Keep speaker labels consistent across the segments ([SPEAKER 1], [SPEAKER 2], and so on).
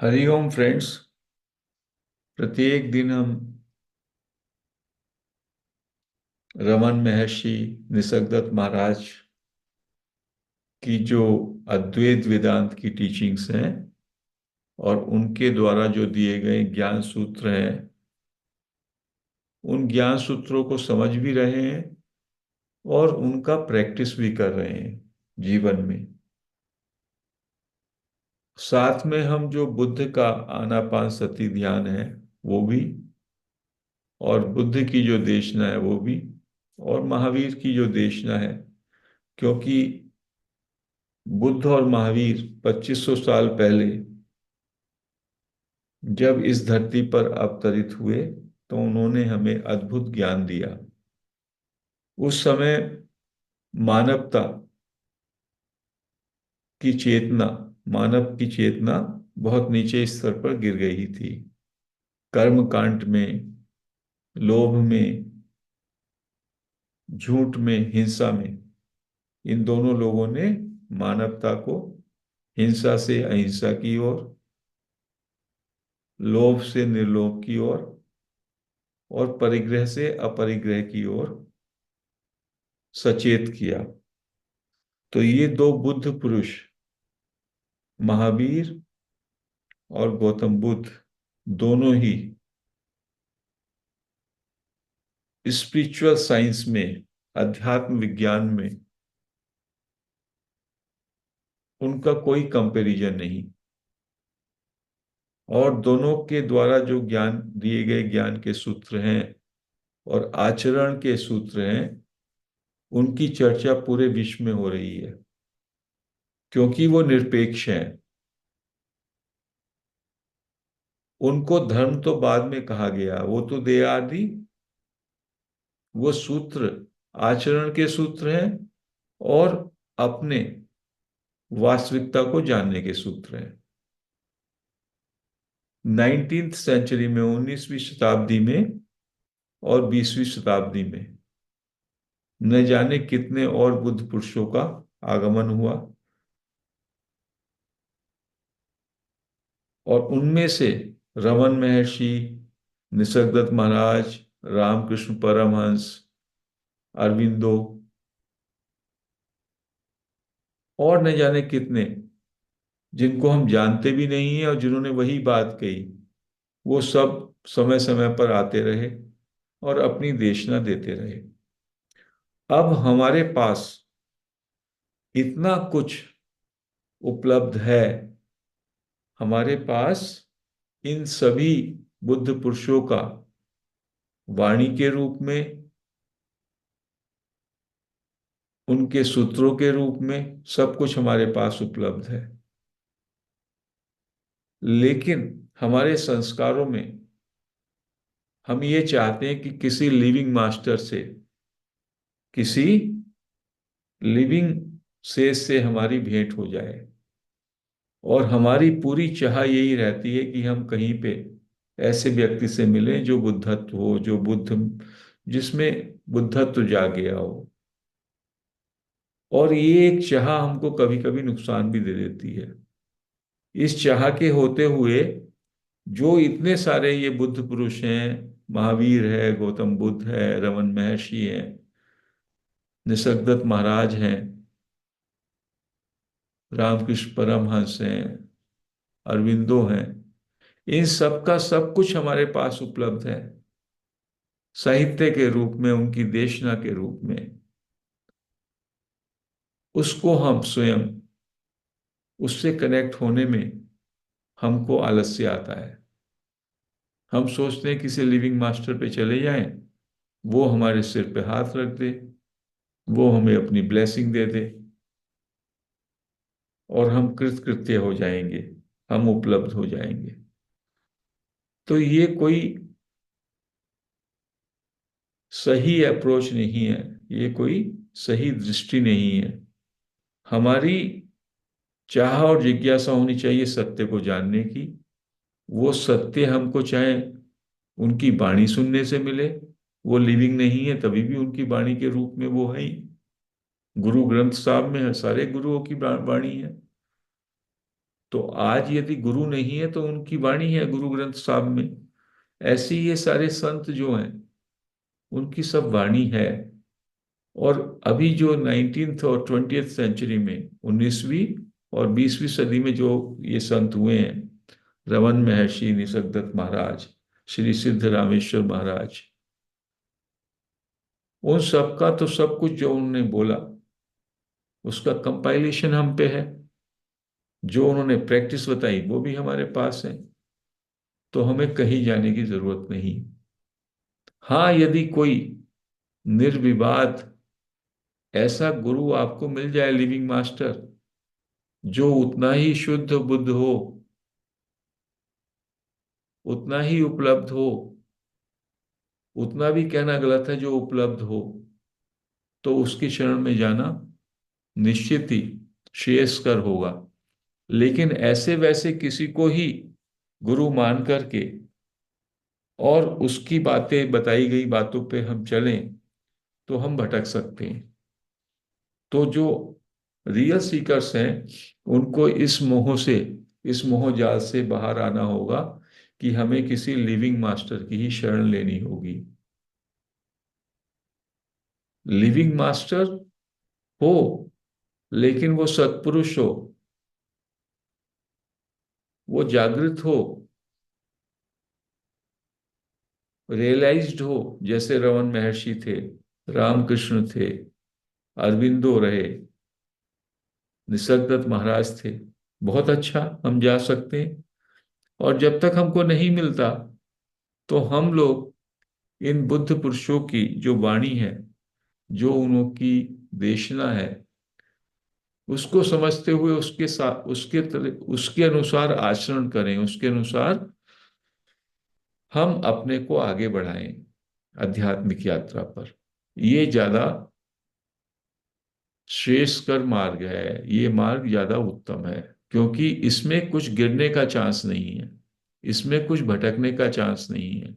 [SPEAKER 1] Hariom friends. प्रत्येक दिन हम रमन महर्षि निसर्गदत्त महाराज की जो अद्वैत वेदांत की टीचिंग्स हैं और उनके द्वारा जो दिए गए ज्ञान सूत्र हैं, उन ज्ञान सूत्रों को समझ भी रहे हैं और उनका प्रैक्टिस भी कर रहे हैं जीवन में। साथ में हम जो बुद्ध का आनापान सती ध्यान है वो भी, और बुद्ध की जो देशना है वो भी, और महावीर की जो देशना है, क्योंकि बुद्ध और महावीर 2500 साल पहले जब इस धरती पर अवतरित हुए तो उन्होंने हमें अद्भुत ज्ञान दिया। उस समय मानवता की चेतना, मानव की चेतना बहुत नीचे स्तर पर गिर गई थी। कर्म कांड में, लोभ में, झूठ में, हिंसा में, इन दोनों लोगों ने मानवता को हिंसा से अहिंसा की ओर, लोभ से निर्लोभ की ओर और परिग्रह से अपरिग्रह की ओर सचेत किया। तो ये दो बुद्ध पुरुष, महावीर और गौतम बुद्ध, दोनों ही स्पिरिचुअल साइंस में, अध्यात्म विज्ञान में उनका कोई कंपैरिजन नहीं। और दोनों के द्वारा जो ज्ञान दिए गए, ज्ञान के सूत्र हैं और आचरण के सूत्र हैं, उनकी चर्चा पूरे विश्व में हो रही है, क्योंकि वो निरपेक्ष हैं। उनको धर्म तो बाद में कहा गया, वो तो दे आर दी, वो सूत्र आचरण के सूत्र हैं और अपने वास्तविकता को जानने के सूत्र हैं। 19th सेंचुरी में, 19वीं शताब्दी में और 20वीं शताब्दी में न जाने कितने और बुद्ध पुरुषों का आगमन हुआ, और उनमें से रमन महर्षि, निसर्गदत्त महाराज, रामकृष्ण परमहंस, अरविंदो और न जाने कितने, जिनको हम जानते भी नहीं हैं और जिन्होंने वही बात कही, वो सब समय समय पर आते रहे और अपनी देशना देते रहे। अब हमारे पास इतना कुछ उपलब्ध है, हमारे पास इन सभी बुद्ध पुरुषों का वाणी के रूप में, उनके सूत्रों के रूप में सब कुछ हमारे पास उपलब्ध है। लेकिन हमारे संस्कारों में हम ये चाहते हैं कि किसी लिविंग मास्टर से, किसी लिविंग सेज से हमारी भेंट हो जाए, और हमारी पूरी चाह यही रहती है कि हम कहीं पे ऐसे व्यक्ति से मिलें जो बुद्धत्व हो, जो जिसमें बुद्धत्व जाग गया हो। और ये एक चाह हमको कभी कभी नुकसान भी दे देती है। इस चाह के होते हुए जो इतने सारे ये बुद्ध पुरुष हैं, महावीर है, गौतम बुद्ध है, रमन महर्षि है, निसर्गदत्त महाराज हैं, रामकृष्ण परमहंस हैं, अरविंदो हैं, इन सब का सब कुछ हमारे पास उपलब्ध है, साहित्य के रूप में, उनकी देशना के रूप में। उसको हम स्वयं, उससे कनेक्ट होने में हमको आलस्य आता है। हम सोचते हैं किसी लिविंग मास्टर पे चले जाएं, वो हमारे सिर पे हाथ रख दे, वो हमें अपनी ब्लेसिंग दे दे और हम कृतकृत्य हो जाएंगे, हम उपलब्ध हो जाएंगे। तो ये कोई सही अप्रोच नहीं है, ये कोई सही दृष्टि नहीं है। हमारी चाह और जिज्ञासा होनी चाहिए सत्य को जानने की। वो सत्य हमको चाहे उनकी वाणी सुनने से मिले, वो लिविंग नहीं है तभी भी उनकी वाणी के रूप में वो है ही। गुरु ग्रंथ साहब में है, सारे गुरुओं की वाणी है। तो आज यदि गुरु नहीं है तो उनकी वाणी है गुरु ग्रंथ साहब में। ऐसे ही ये सारे संत जो हैं उनकी सब वाणी है। और अभी जो 19th और 20th सेंचुरी में, 19वीं और 20वीं सदी में जो ये संत हुए हैं, रमन महर्षि, निसर्गदत्त महाराज, श्री सिद्ध रामेश्वर महाराज, उन सब का तो सब कुछ जो उन्होंने बोला उसका कंपाइलेशन हम पे है। जो उन्होंने प्रैक्टिस बताई वो भी हमारे पास है। तो हमें कहीं जाने की जरूरत नहीं। हाँ, यदि कोई निर्विवाद ऐसा गुरु आपको मिल जाए, लिविंग मास्टर, जो उतना ही शुद्ध बुद्ध हो, उतना ही उपलब्ध हो, उतना भी कहना गलत है, जो उपलब्ध हो, तो उसकी शरण में जाना निश्चित ही श्रेयस्कर होगा। लेकिन ऐसे वैसे किसी को ही गुरु मान करके और उसकी बातें, बताई गई बातों पे हम चलें तो हम भटक सकते हैं। तो जो रियल सीकर्स हैं उनको इस मोह से, इस मोह जाल से बाहर आना होगा कि हमें किसी लिविंग मास्टर की ही शरण लेनी होगी। लिविंग मास्टर हो, लेकिन वो सत्पुरुष हो, वो जागृत हो, रियलाइज्ड हो, जैसे रमन महर्षि थे, रामकृष्ण थे, अरविंदो रहे, निसर्गदत्त महाराज थे। बहुत अच्छा, हम जा सकते हैं। और जब तक हमको नहीं मिलता तो हम लोग इन बुद्ध पुरुषों की जो वाणी है, जो उनकी देशना है, उसको समझते हुए उसके साथ, उसके अनुसार आचरण करें, उसके अनुसार हम अपने को आगे बढ़ाएं आध्यात्मिक यात्रा पर। ये ज्यादा श्रेयस्कर मार्ग है, ये मार्ग ज्यादा उत्तम है, क्योंकि इसमें कुछ गिरने का चांस नहीं है, इसमें कुछ भटकने का चांस नहीं है।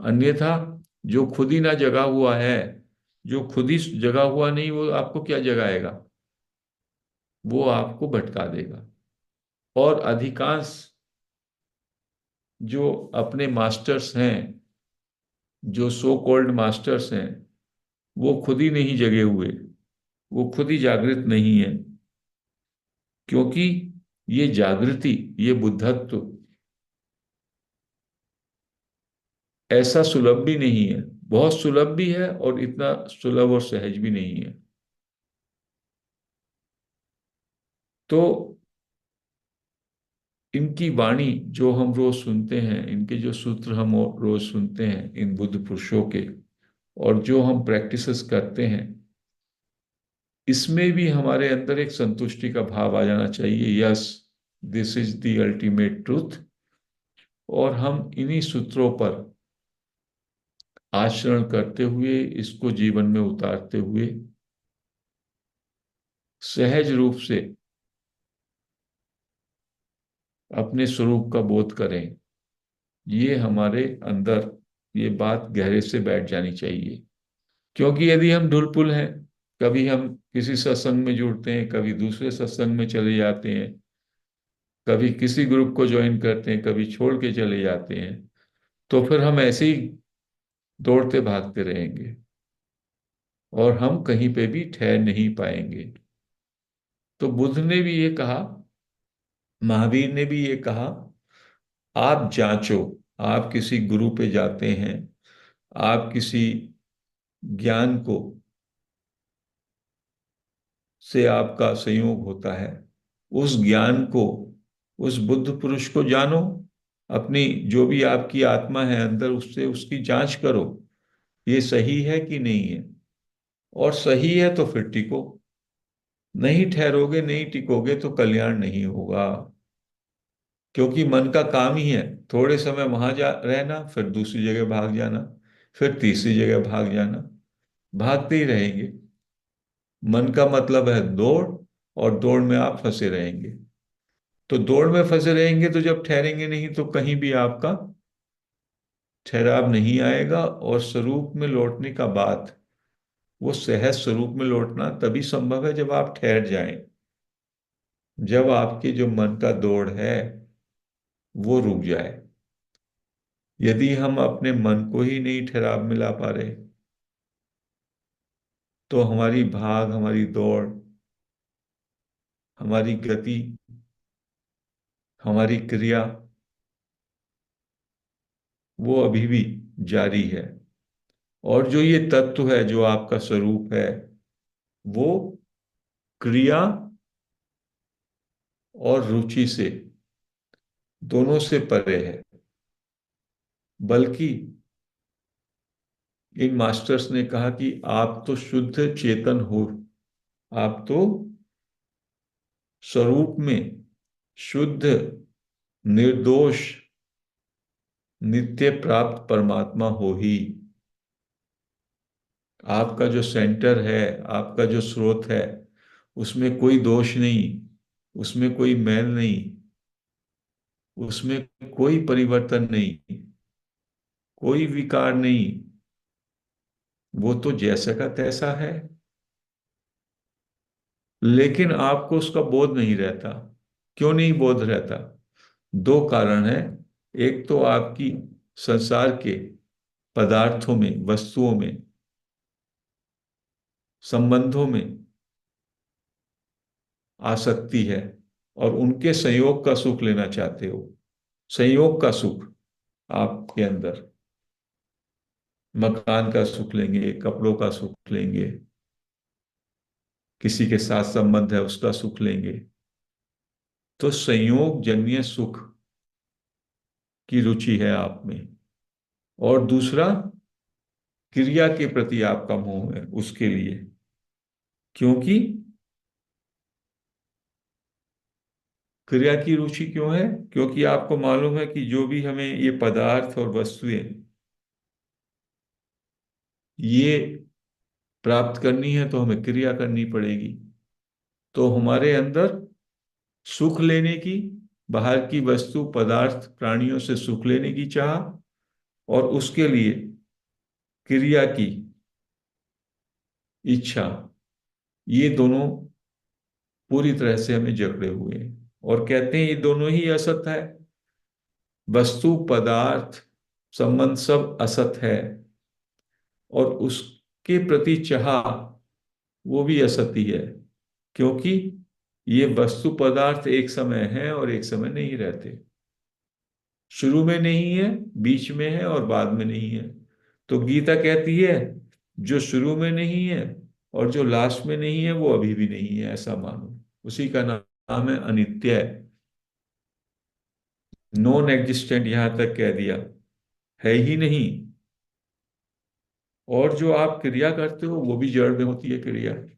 [SPEAKER 1] अन्यथा जो खुद ही ना जगा हुआ है, जो खुद ही जगा हुआ नहीं, वो आपको क्या जगाएगा? वो आपको भटका देगा। और अधिकांश जो अपने मास्टर्स हैं, जो सो कॉल्ड मास्टर्स हैं, वो खुद ही नहीं जगे हुए, वो खुद ही जागृत नहीं है। क्योंकि ये जागृति, ये बुद्धत्व ऐसा सुलभ भी नहीं है। बहुत सुलभ भी है और इतना सुलभ और सहज भी नहीं है। तो इनकी वाणी जो हम रोज सुनते हैं, इनके जो सूत्र हम रोज सुनते हैं इन बुद्ध पुरुषों के, और जो हम प्रैक्टिसेस करते हैं, इसमें भी हमारे अंदर एक संतुष्टि का भाव आ जाना चाहिए। Yes, this is the ultimate truth. और हम इन्हीं सूत्रों पर आचरण करते हुए, इसको जीवन में उतारते हुए सहज रूप से अपने स्वरूप का बोध करें। ये हमारे अंदर ये बात गहरे से बैठ जानी चाहिए। क्योंकि यदि हम ढुलपुल हैं, कभी हम किसी सत्संग में जुड़ते हैं, कभी दूसरे सत्संग में चले जाते हैं, कभी किसी ग्रुप को ज्वाइन करते हैं, कभी छोड़ के चले जाते हैं, तो फिर हम ऐसे ही दौड़ते भागते रहेंगे और हम कहीं पे भी ठहर नहीं पाएंगे। तो बुद्ध ने भी ये कहा, महावीर ने भी ये कहा, आप जांचो। आप किसी गुरु पे जाते हैं, आप किसी ज्ञान को से आपका संयोग होता है, उस ज्ञान को, उस बुद्ध पुरुष को जानो। अपनी जो भी आपकी आत्मा है अंदर, उससे उसकी जांच करो, ये सही है कि नहीं है। और सही है तो फिर टिको, नहीं ठहरोगे, नहीं टिकोगे तो कल्याण नहीं होगा। क्योंकि मन का काम ही है थोड़े समय वहां जा रहना, फिर दूसरी जगह भाग जाना, फिर तीसरी जगह भाग जाना, भागते ही रहेंगे। मन का मतलब है दौड़, और दौड़ में आप फंसे रहेंगे। तो दौड़ में फंसे रहेंगे तो जब ठहरेंगे नहीं तो कहीं भी आपका ठहराव नहीं आएगा। और स्वरूप में लौटने का बात, वो सहज स्वरूप में लौटना तभी संभव है जब आप ठहर जाएं, जब आपके जो मन का दौड़ है वो रुक जाए। यदि हम अपने मन को ही नहीं ठहराव में ला पा रहे, तो हमारी भाग, हमारी दौड़, हमारी गति, हमारी क्रिया, वो अभी भी जारी है। और जो ये तत्व है, जो आपका स्वरूप है, वो क्रिया और रुचि से, दोनों से परे है। बल्कि इन मास्टर्स ने कहा कि आप तो शुद्ध चेतन हो, आप तो स्वरूप में शुद्ध, निर्दोष, नित्य प्राप्त परमात्मा हो ही। आपका जो सेंटर है, आपका जो स्रोत है, उसमें कोई दोष नहीं, उसमें कोई मैल नहीं, उसमें कोई परिवर्तन नहीं, कोई विकार नहीं। वो तो जैसा का तैसा है। लेकिन आपको उसका बोध नहीं रहता। क्यों नहीं बोध रहता? दो कारण हैं। एक तो आपकी संसार के पदार्थों में, वस्तुओं में, संबंधों में आसक्ति है, और उनके संयोग का सुख लेना चाहते हो। संयोग का सुख आपके अंदर, मकान का सुख लेंगे, कपड़ों का सुख लेंगे, किसी के साथ संबंध है उसका सुख लेंगे। तो संयोग जन्य सुख की रुचि है आप में। और दूसरा, क्रिया के प्रति आपका मोह है उसके लिए। क्योंकि क्रिया की रुचि क्यों है? क्योंकि आपको मालूम है कि जो भी हमें ये पदार्थ और वस्तुएं ये प्राप्त करनी है, तो हमें क्रिया करनी पड़ेगी। तो हमारे अंदर सुख लेने की, बाहर की वस्तु, पदार्थ, प्राणियों से सुख लेने की चाह, और उसके लिए क्रिया की इच्छा, ये दोनों पूरी तरह से हमें जकड़े हुए हैं। और कहते हैं ये दोनों ही असत है। वस्तु, पदार्थ, संबंध सब असत है। और उसके प्रति चाह, वो भी असत ही है। क्योंकि ये वस्तु पदार्थ एक समय है और एक समय नहीं रहते। शुरू में नहीं है, बीच में है और बाद में नहीं है। तो गीता कहती है, जो शुरू में नहीं है और जो लास्ट में नहीं है, वो अभी भी नहीं है, ऐसा मानो। उसी का नाम है अनित्य। नॉन एग्जिस्टेंट, यहां तक कह दिया, है ही नहीं। और जो आप क्रिया करते हो, वो भी जड़ में होती है क्रिया।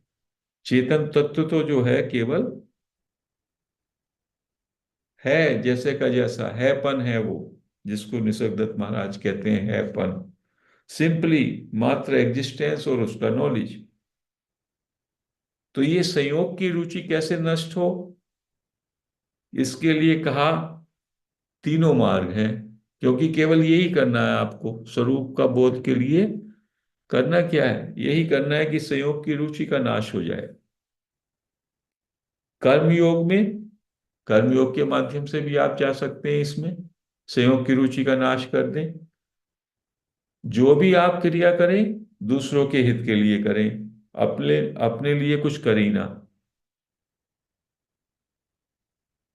[SPEAKER 1] चेतन तत्व तो जो है, केवल है, जैसे का जैसा हैपन है वो, जिसको निसर्गदत्त महाराज कहते हैं हैपन। सिंपली, मात्र एग्जिस्टेंस और उसका नॉलेज। तो ये संयोग की रुचि कैसे नष्ट हो, इसके लिए कहा तीनों मार्ग हैं। क्योंकि केवल यही करना है आपको स्वरूप का बोध के लिए। करना क्या है? यही करना है कि संयोग की रुचि का नाश हो जाए। कर्मयोग में, कर्मयोग के माध्यम से भी आप जा सकते हैं इसमें, संयोग की रुचि का नाश कर दें। जो भी आप क्रिया करें, दूसरों के हित के लिए करें, अपने अपने लिए कुछ करें ना।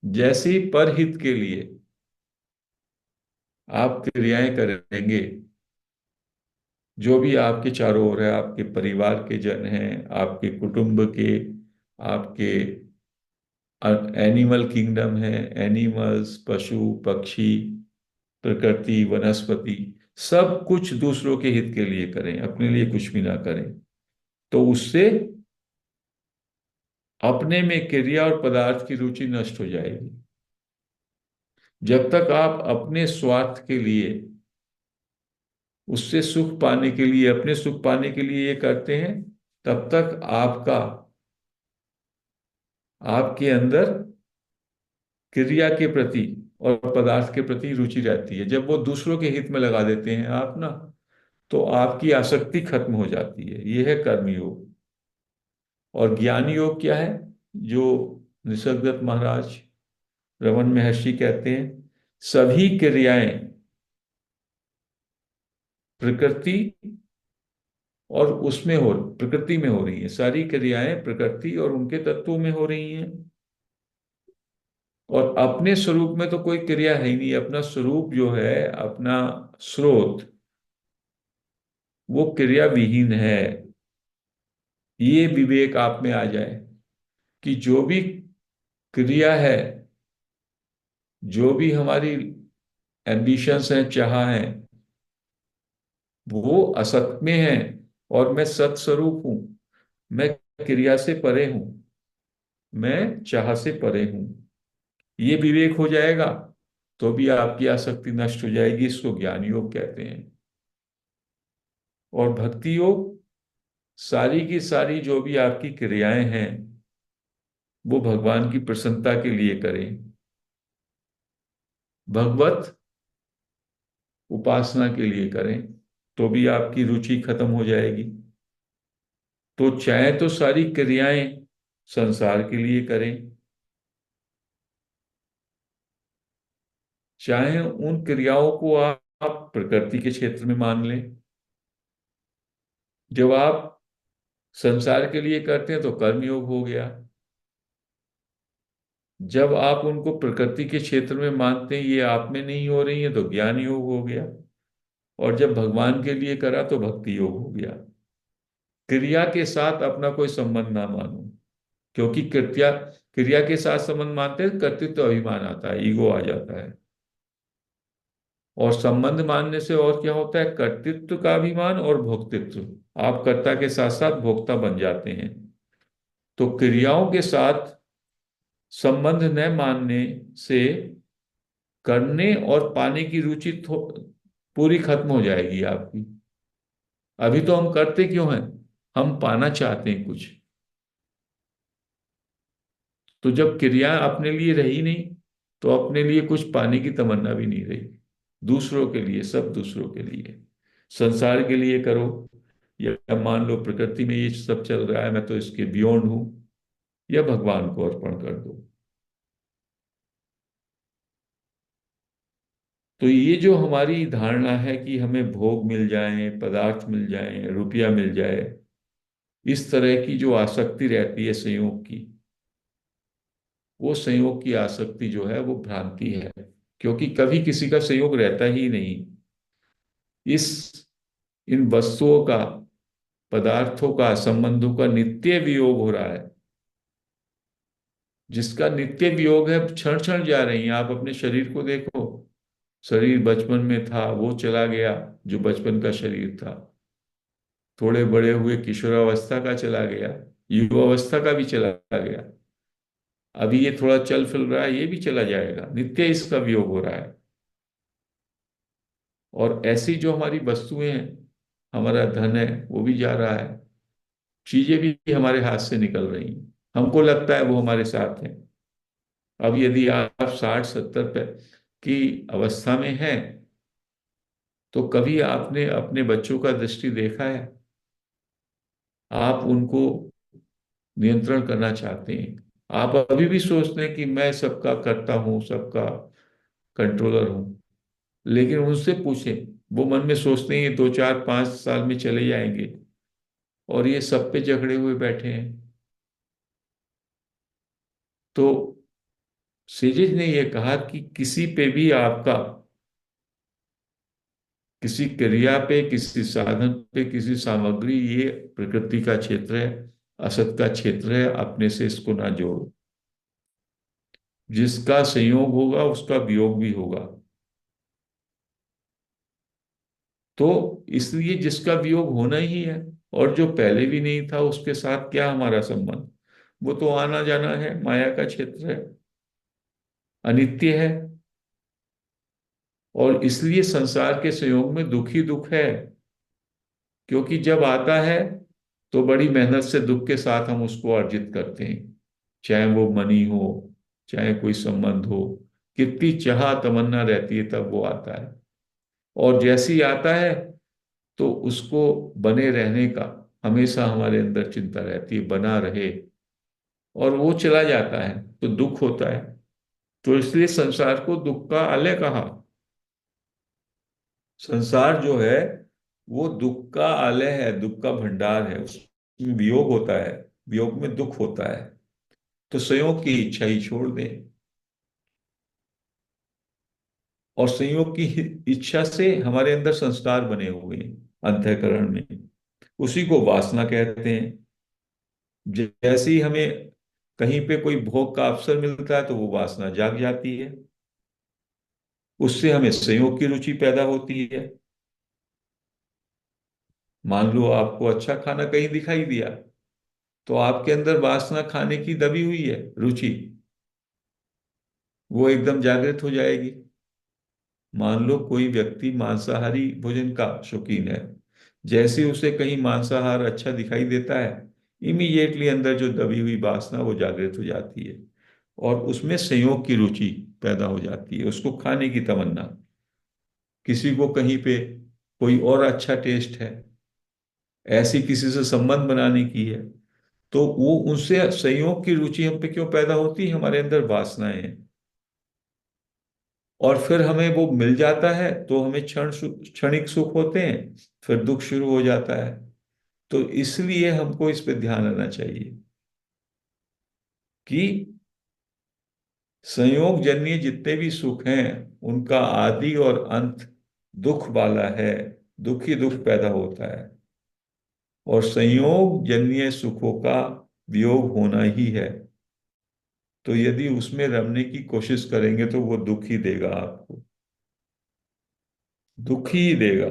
[SPEAKER 1] जैसे ही परहित के लिए आप क्रियाएं करेंगे, जो भी आपके चारों ओर है, आपके परिवार के जन हैं, आपके कुटुंब के, आपके एनिमल किंगडम है, एनिमल्स, पशु पक्षी, प्रकृति, वनस्पति, सब कुछ दूसरों के हित के लिए करें, अपने लिए कुछ भी ना करें। तो उससे अपने में क्रिया और पदार्थ की रुचि नष्ट हो जाएगी। जब तक आप अपने स्वार्थ के लिए, उससे सुख पाने के लिए, अपने सुख पाने के लिए ये करते हैं, तब तक आपका, आपके अंदर क्रिया के प्रति और पदार्थ के प्रति रुचि रहती है। जब वो दूसरों के हित में लगा देते हैं आप ना, तो आपकी आसक्ति खत्म हो जाती है। ये है कर्मयोग। और ज्ञान योग क्या है? जो निसर्गदत्त महाराज, रमन महर्षि कहते हैं, सभी क्रियाएं प्रकृति और उसमें हो प्रकृति में हो रही है, सारी क्रियाएं प्रकृति और उनके तत्वों में हो रही हैं। और अपने स्वरूप में तो कोई क्रिया है ही नहीं। अपना स्वरूप जो है, अपना स्रोत, वो क्रिया विहीन है। ये विवेक आप में आ जाए कि जो भी क्रिया है, जो भी हमारी एम्बिशंस हैं, चाह हैं, वो असत में है और मैं सत स्वरूप हूं। मैं क्रिया से परे हूं, मैं चाह से परे हूं। ये विवेक हो जाएगा तो भी आपकी आसक्ति नष्ट हो जाएगी। इसको ज्ञान योग कहते हैं। और भक्ति योग, सारी की सारी जो भी आपकी क्रियाएं हैं, वो भगवान की प्रसन्नता के लिए करें, भगवत उपासना के लिए करें, तो भी आपकी रुचि खत्म हो जाएगी। तो चाहे तो सारी क्रियाएं संसार के लिए करें, चाहे उन क्रियाओं को आप प्रकृति के क्षेत्र में मान लें। जब आप संसार के लिए करते हैं तो कर्म योग हो गया। जब आप उनको प्रकृति के क्षेत्र में मानते हैं, ये आप में नहीं हो रही है, तो ज्ञान योग हो गया। और जब भगवान के लिए करा तो भक्ति योग हो गया। क्रिया के साथ अपना कोई संबंध ना मानो, क्योंकि कृत्या क्रिया के साथ संबंध मानते हैं, कर्तृत्व अभिमान आता है, ईगो आ जाता है। और संबंध मानने से और क्या होता है, कर्तृत्व का अभिमान और भोक्तृत्व। आप कर्ता के साथ साथ भोक्ता बन जाते हैं। तो क्रियाओं के साथ संबंध न मानने से करने और पाने की रुचि पूरी खत्म हो जाएगी आपकी। अभी तो हम करते क्यों हैं, हम पाना चाहते हैं कुछ। तो जब क्रिया अपने लिए रही नहीं, तो अपने लिए कुछ पाने की तमन्ना भी नहीं रही। दूसरों के लिए, सब दूसरों के लिए, संसार के लिए करो, या मान लो प्रकृति में ये सब चल रहा है, मैं तो इसके बियॉन्ड हूं, या भगवान को अर्पण कर दो। तो ये जो हमारी धारणा है कि हमें भोग मिल जाए, पदार्थ मिल जाए, रुपया मिल जाए, इस तरह की जो आसक्ति रहती है संयोग की, वो संयोग की आसक्ति जो है वो भ्रांति है। क्योंकि कभी किसी का संयोग रहता ही नहीं। इस इन वस्तुओं का, पदार्थों का, संबंधों का नित्य वियोग हो रहा है। जिसका नित्य वियोग है, क्षण क्षण जा रही है। आप अपने शरीर को देखो, शरीर बचपन में था, वो चला गया, जो बचपन का शरीर था। थोड़े बड़े हुए, किशोरावस्था का चला गया, युवावस्था का भी चला गया। अभी ये थोड़ा चल फिर रहा है, ये भी चला जाएगा। नित्य इसका वियोग हो रहा है। और ऐसी जो हमारी वस्तुएं हैं, हमारा धन है, वो भी जा रहा है। चीजें भी हमारे हाथ से निकल रही हैं। हमको लगता है वो हमारे साथ है। अब यदि आप 60-70 पे की अवस्था में हैं, तो कभी आपने अपने बच्चों का दृष्टि देखा है? आप उनको नियंत्रण करना चाहते हैं। आप अभी भी सोचते हैं कि मैं सबका करता हूं, सबका कंट्रोलर हूं। लेकिन उनसे पूछें, वो मन में सोचते हैं ये 2 4 5 साल में चले जाएंगे, और ये सब पे जकड़े हुए बैठे हैं। तो सेजिज ने यह कहा कि किसी पे भी आपका, किसी क्रिया पे, किसी साधन पे, किसी सामग्री, ये प्रकृति का क्षेत्र है, असत का क्षेत्र है। अपने से इसको ना जोड़ो। जिसका संयोग होगा उसका वियोग भी होगा। तो इसलिए जिसका वियोग होना ही है, और जो पहले भी नहीं था उसके साथ क्या हमारा संबंध। वो तो आना जाना है, माया का क्षेत्र है, अनित्य है। और इसलिए संसार के संयोग में दुख ही दुख है। क्योंकि जब आता है तो बड़ी मेहनत से दुख के साथ हम उसको अर्जित करते हैं। चाहे वो मनी हो, चाहे कोई संबंध हो, कितनी चाह तमन्ना रहती है तब वो आता है। और जैसे ही आता है तो उसको बने रहने का हमेशा हमारे अंदर चिंता रहती है, बना रहे। और वो चला जाता है तो दुख होता है। तो इसलिए संसार को दुख का आलय कहा। संसार जो है वो दुख का आलय है, दुख का भंडार है। उसमें वियोग होता है, वियोग में दुख होता है। तो संयोग की इच्छा ही छोड़ दें। और संयोग की इच्छा से हमारे अंदर संस्कार बने हुए हैं अंतःकरण में, उसी को वासना कहते हैं। जैसे ही हमें कहीं पे कोई भोग का अवसर मिलता है तो वो वासना जाग जाती है, उससे हमें संयोग की रुचि पैदा होती है। मान लो आपको अच्छा खाना कहीं दिखाई दिया, तो आपके अंदर वासना खाने की दबी हुई है, रुचि, वो एकदम जागृत हो जाएगी। मान लो कोई व्यक्ति मांसाहारी भोजन का शौकीन है, जैसे उसे कहीं मांसाहार अच्छा दिखाई देता है, इमीडिएटली अंदर जो दबी हुई वासना वो जागृत हो जाती है, और उसमें संयोग की रुचि पैदा हो जाती है, उसको खाने की तमन्ना। किसी को कहीं पे कोई और अच्छा टेस्ट है, ऐसी किसी से संबंध बनाने की है, तो वो उनसे संयोग की रुचि हम पे क्यों पैदा होती है? हमारे अंदर वासनाएं हैं। और फिर हमें वो मिल जाता है तो हमें क्षणिक सुख होते हैं, फिर दुख शुरू हो जाता है। तो इसलिए हमको इस पे ध्यान रखना चाहिए कि संयोग जन्य जितने भी सुख हैं उनका आदि और अंत दुख वाला है। दुख ही दुख पैदा होता है, और संयोग जन्य सुखों का वियोग होना ही है। तो यदि उसमें रमने की कोशिश करेंगे तो वो दुख ही देगा आपको, दुख ही देगा।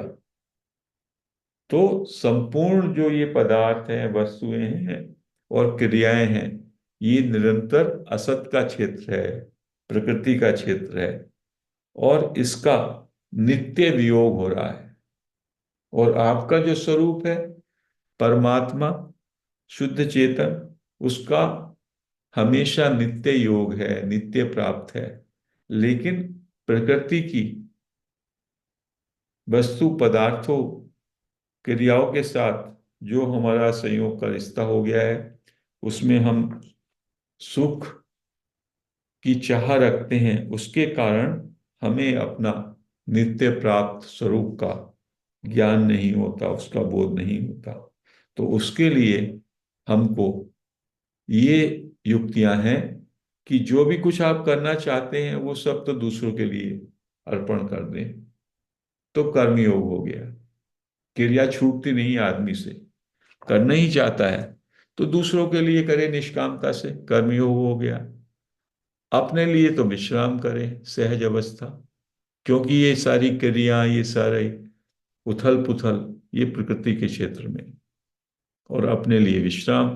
[SPEAKER 1] तो संपूर्ण जो ये पदार्थ हैं, वस्तुएं हैं और क्रियाएं हैं, ये निरंतर असत का क्षेत्र है, प्रकृति का क्षेत्र है, और इसका नित्य वियोग हो रहा है। और आपका जो स्वरूप है परमात्मा, शुद्ध चेतन, उसका हमेशा नित्य योग है, नित्य प्राप्त है। लेकिन प्रकृति की वस्तु पदार्थों क्रियाओं के साथ जो हमारा संयोग का रिश्ता हो गया है, उसमें हम सुख की चाह रखते हैं, उसके कारण हमें अपना नित्य प्राप्त स्वरूप का ज्ञान नहीं होता, उसका बोध नहीं होता। तो उसके लिए हमको ये युक्तियां हैं कि जो भी कुछ आप करना चाहते हैं वो सब तो दूसरों के लिए अर्पण कर दें, तो कर्मयोग हो गया। क्रिया छूटती नहीं है आदमी से, करना ही चाहता है तो दूसरों के लिए करे निष्कामता से, कर्मयोग हो गया। अपने लिए तो विश्राम करें, सहज अवस्था, क्योंकि ये सारी क्रिया, ये सारे उथल पुथल, ये प्रकृति के क्षेत्र में। और अपने लिए विश्राम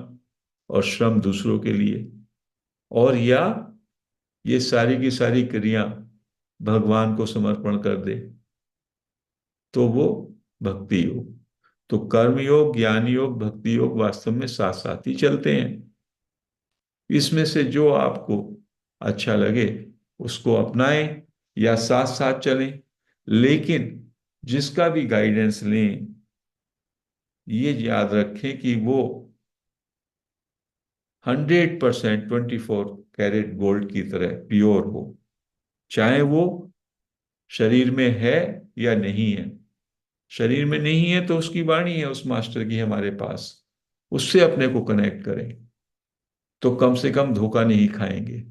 [SPEAKER 1] और श्रम दूसरों के लिए, और या ये सारी की सारी क्रिया भगवान को समर्पण कर दे, तो वो भक्ति योग। तो कर्म योग, ज्ञान योग, भक्ति योग वास्तव में साथ साथ ही चलते हैं। इसमें से जो आपको अच्छा लगे उसको अपनाएं या साथ साथ चलें। लेकिन जिसका भी गाइडेंस लें, ये याद रखें कि वो 100% 24 कैरेट गोल्ड की तरह प्योर हो, चाहे वो शरीर में है या नहीं है। शरीर में नहीं है तो उसकी वाणी है उस मास्टर की हमारे पास, उससे अपने को कनेक्ट करें, तो कम से कम धोखा नहीं खाएंगे।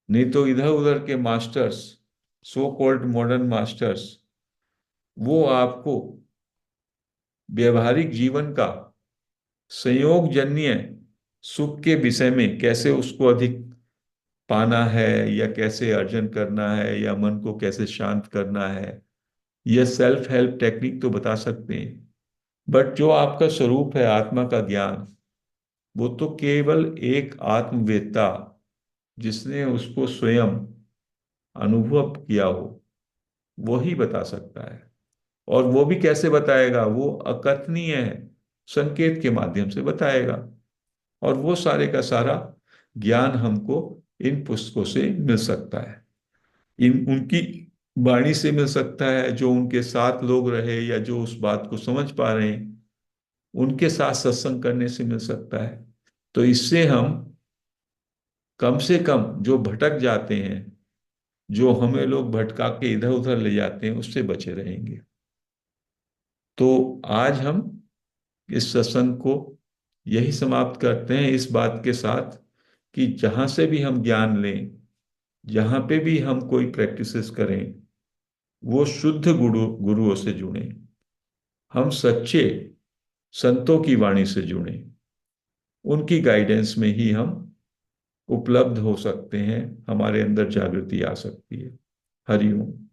[SPEAKER 1] नहीं तो इधर उधर के masters, so called modern masters, वो आपको व्यवहारिक जीवन का संयोग जन्य सुख के विषय में कैसे उसको अधिक पाना है, या कैसे अर्जन करना है, या मन को कैसे शांत करना है, यह सेल्फ हेल्प टेक्निक तो बता सकते हैं। बट जो आपका स्वरूप है, आत्मा का ज्ञान, वो तो केवल एक आत्मवेत्ता जिसने उसको स्वयं अनुभव किया हो, वो ही बता सकता है। और वो भी कैसे बताएगा? वो अकथनीय है, संकेत के माध्यम से बताएगा। और वो सारे का सारा ज्ञान हमको इन पुस्तकों से मिल सकता है, इन उनकी वाणी से मिल सकता है, जो उनके साथ लोग रहे या जो उस बात को समझ पा रहे हैं, उनके साथ सत्संग करने से मिल सकता है। तो इससे हम कम से कम जो भटक जाते हैं, जो हमें लोग भटका के इधर उधर ले जाते हैं, उससे बचे रहेंगे। तो आज हम इस सत्संग को यही समाप्त करते हैं इस बात के साथ कि जहां से भी हम ज्ञान लें, जहां पे भी हम कोई प्रैक्टिसेस करें, वो शुद्ध गुरुओं से जुड़ें। हम सच्चे संतों की वाणी से जुड़ें। उनकी गाइडेंस में ही हम उपलब्ध हो सकते हैं, हमारे अंदर जागृति आ सकती है। हरिओम।